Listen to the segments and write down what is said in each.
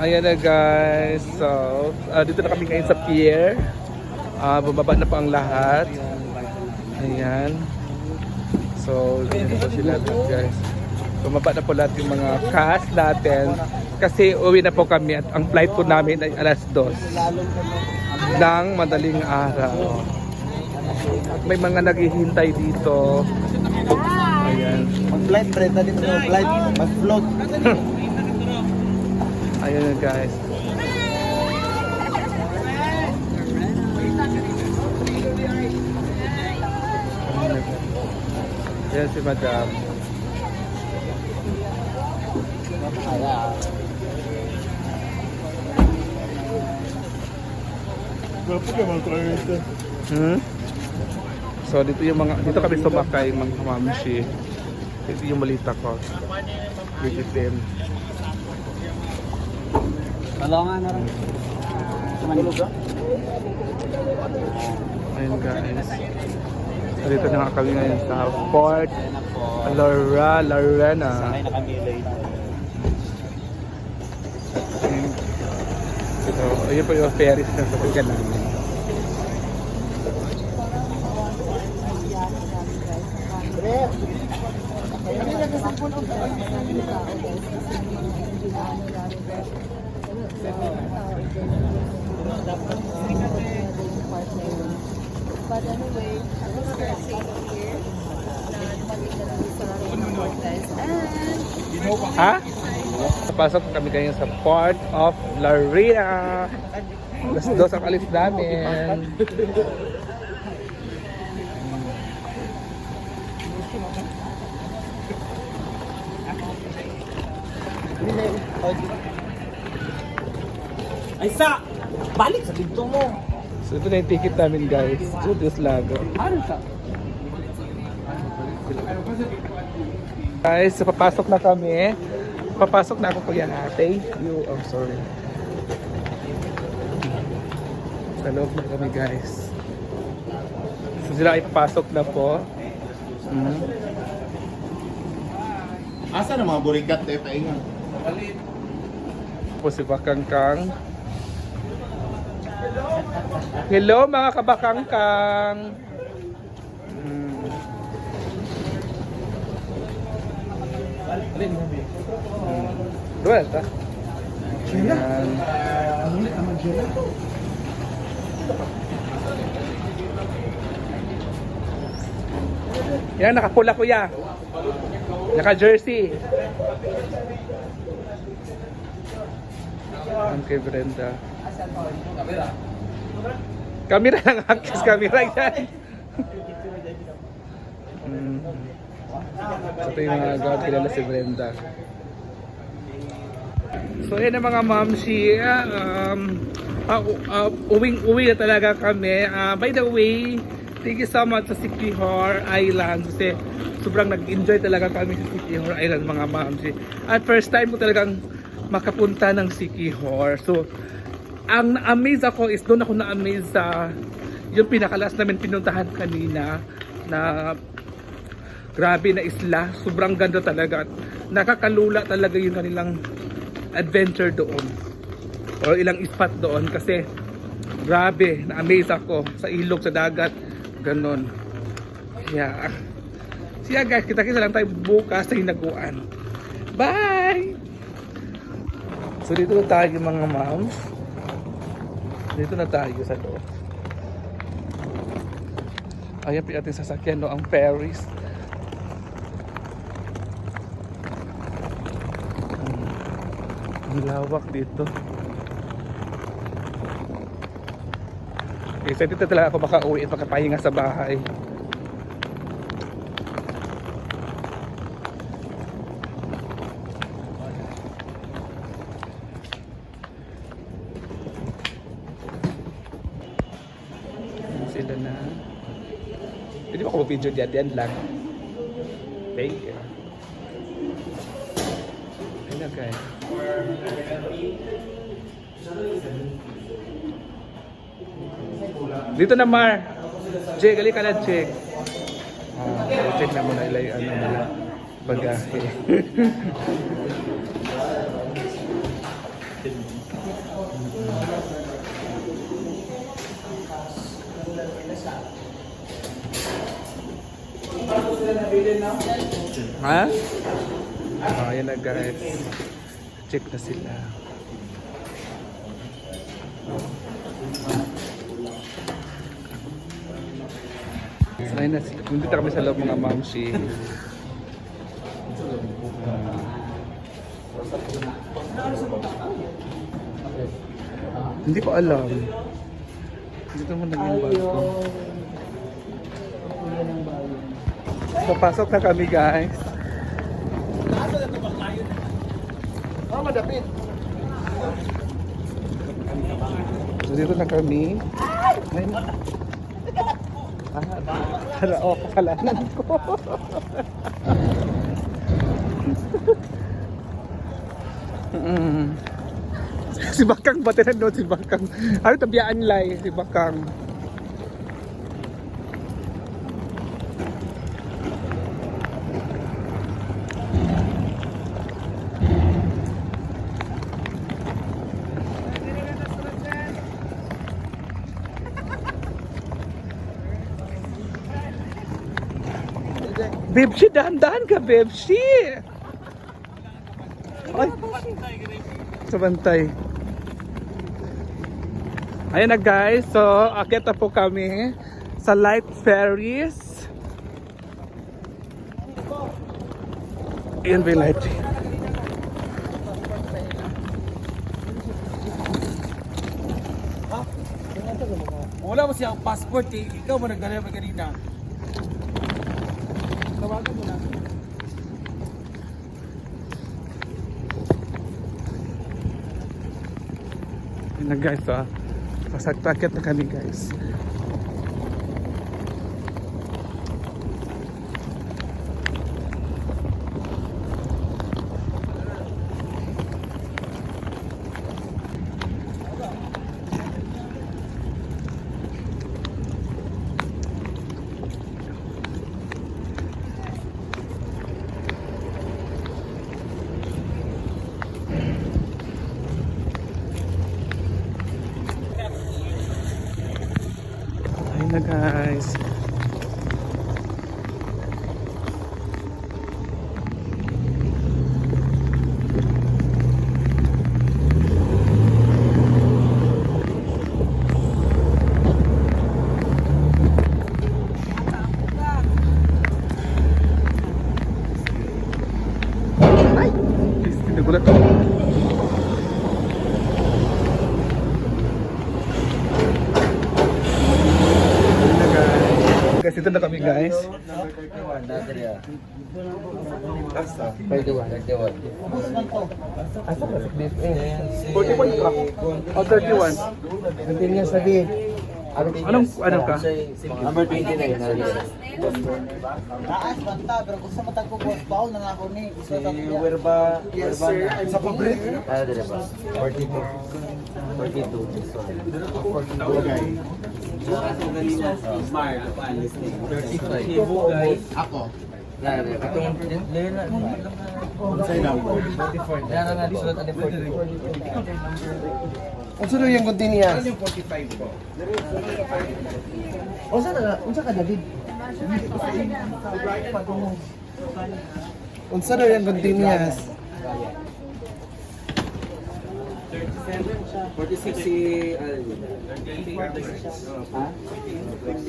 Ayan na guys. So, dito na kami ngayon sa pier. Bumaba na po ang lahat. Ayan. So, yun na po sila guys. Bumaba na po lahat yung mga cast natin. Kasi uwi na po kami at ang flight po namin ay alas 2 ng madaling araw. At may mga naghihintay dito. Ayan. Mag-flight, Brenda, dito na flight. Mag-float. Ayan na guys. Ayan si Madam. So dito yung mga dito kami sumakay mga mamshi. Ito yung malita ko. Bigitin. Talongan na rin. Manulog ka? Ayun guys. So dito na nga kami ngayon sa Port Larena. Sakay na kami later. So ayun po yung ferries na sasakyan namin. But anyway, I'm gonna start saying here na dumating na kami sa Cortez and Ha? Pasok kami ngayon sa Port of Larena. Alas 2 ang alis namin. Ay sa! Balik sa dito mo! So ito na yung ticket namin guys. Julius Lago. Ano sa? Guys, so papasok na kami. Papasok na ako kuya ate. I'm sorry. Sa loob na kami guys. So sila ay papasok na po. Asa na mga burikat tayo paingan? Po si Bakangkang. Hello mga kabakangkang. Doon ta. Ayan. Yan, nakapula kuya. Naka-jersey. Ang kay Brenda. Kamera lang, akis kamera yan. So ito yung mga gawad kilala si Brenda. So yun ang mga mamshi. Uwing-uwi na talaga kami. By the way, thank you so much sa Siquijor Island. Kasi sobrang nag-enjoy talaga kami sa Siquijor Island mga mamshi. At first time ko talagang makapunta ng Siquijor. So ang na-amaze ako is doon ako na-amaze sa yung pinakalas namin pinuntahan kanina na grabe na isla. Sobrang ganda talaga. Nakakalula talaga yung kanilang adventure doon. O ilang spot doon kasi grabe, na-amaze ako sa ilog, sa dagat. Ganon. Yeah. Siya guys, kita-kita lang tayo bukas sa hinaguan. Bye! So dito na tayo mga moms. Dito na tayo sa loob. Ayan po ating sasakyan, no, ang ferries. Ang lawak dito. Okay, so dito talaga ako makauwi at makapahinga sa bahay. Sila na. Pwede ba ako mag-video diyan lang? Thank you. Ayun na guys. Dito na Mar. Jay, gali ka na check. Check na muna ilay ano nila bagahe. Ha? Oh, ayan na guys. Check na sila. So, ayun na sila. Nandito kami sa loob mga mamshi. Hindi ko alam. Dito mo naging bago. So, pasok na kami guys. Oh, madapit. So, dito na kami. Ay, pakalanan ko. Si Bakang ba tinanong si Bakang? Ano tabiyaan lay si Bakang? Bebshi, dahan-dahan ka, Bebshi! Ay! Sa bantay. Ayan na guys, so akit na po kami sa Light Ferries. Ayan ba yung light? Wala mo siyang passport eh. Ikaw mo nagdala pa kanina. Tawagan mo na. Ayan na guys, so pasagtakit na kami guys. Ayun na guys. Ay! Nagulat ako. Guys, ito na kami guys. Asa? 31. Asa ba sa beef? 41 ka? O 31? Continuous na din. Ano ka? Number 29. Taas banta, pero kung sa matag ko boss, bawl na nga ako ni. Si Werba. Yes sir, sa paborito. Ah, dire ba? 42. 42. This one. 42. Smart. 35. Guys. Ako. Nare, katong Lela. Sa number 44. Nara na disulat ani 44. Unsa daw yung continuous? Yung 45 po. Unsa ka David? Unsa daw yung continuous? 46 si Ha?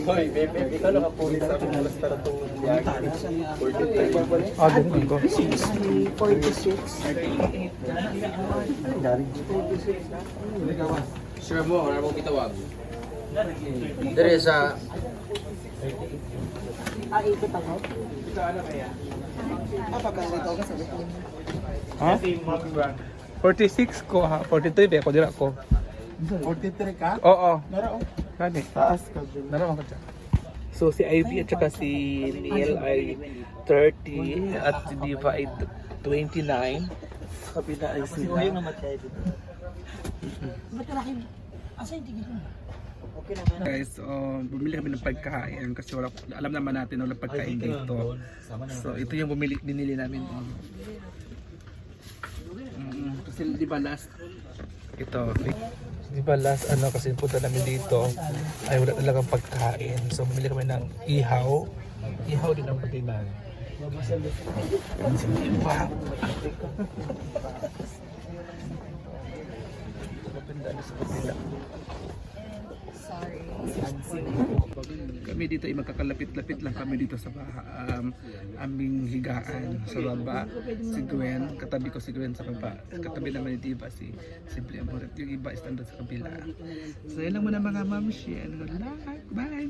Hoy, babe, ikaw nakapulis sa akin alas para itong biyagi. 45. Ah, ganun ko. 46. Sure mo, wala mong kitawag. Dire sa Ikot ako. Pagkasalito ka sabi ko. Ha? 46 ko ha. 43 ba ako dira ko. 43 ka? Oo. Nara oh. Kani. Taas ka. Naraman ko dyan. So si Ivy at saka si Neil ay 30 at si Diva ay 29. Sa kabila ay sila. Guys, bumili kami ng pagkain kasi wala, alam naman natin wala pagkain dito. So ito yung binili namin. Kasi di ba last Ito. Di ba last ano kasi punta namin dito ay wala talagang pagkain. So bumili kami ng ihaw. Ihaw din ang patinan. Wow. Sorry. Kami dito ay magkakalapit-lapit lang kami dito sa aming higaan sa baba. Si Gwen, katabi ko si Gwen sa baba. Katabi naman ni Diva si Blia Moret. Yung iba standard sa kabila. So yun lang muna mga mamshi. Bye!